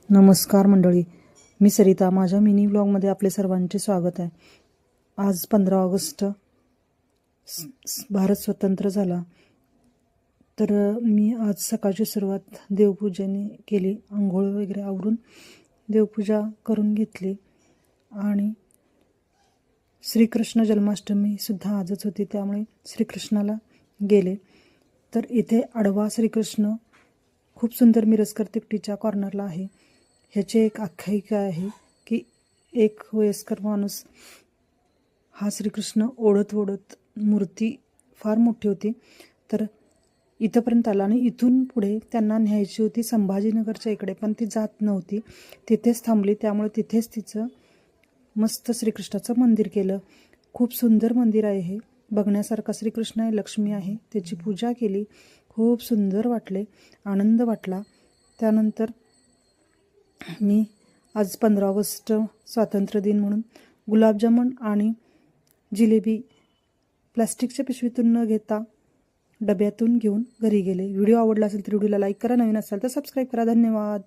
नमस्कार मंडळी, मी सरिता. माझ्या मिनी व्लॉगमध्ये आपले सर्वांचे स्वागत आहे. आज 15 ऑगस्ट भारत स्वतंत्र झाला. तर मी आज सकाळची सुरुवात देवपूजेने केली. आंघोळ वगैरे आवरून देवपूजा करून घेतली आणि श्रीकृष्ण जन्माष्टमीसुद्धा आजच होती, त्यामुळे श्रीकृष्णाला गेले. तर इथे आडवा श्रीकृष्ण खूप सुंदर मिरजकर तिकटीच्या कॉर्नरला आहे. ह्याची एक आख्यायिका आहे की एक वयस्कर माणूस हा श्रीकृष्ण ओढत ओढत, मूर्ती फार मोठी होती, तर इथंपर्यंत आला आणि इथून पुढे त्यांना न्यायची होती संभाजीनगरच्या इकडे, पण ती जात नव्हती. तिथेच थांबली. त्यामुळे तिथेच तिचं मस्त श्रीकृष्णाचं मंदिर केलं. खूप सुंदर मंदिर आहे हे, बघण्यासारखं. श्रीकृष्ण आहे, लक्ष्मी आहे, त्याची पूजा केली. खूप सुंदर वाटले, आनंद वाटला. त्यानंतर मी आज 15 ऑगस्ट स्वातंत्र्य दिन म्हणून गुलाबजामुन आणि जिलेबी प्लास्टिकच्या पिशवीतून न घेता डब्यातून घेऊन घरी गेले. व्हिडिओ आवडला असेल तर व्हिडिओला लाईक करा, नवीन असाल तर सबस्क्राईब करा. धन्यवाद.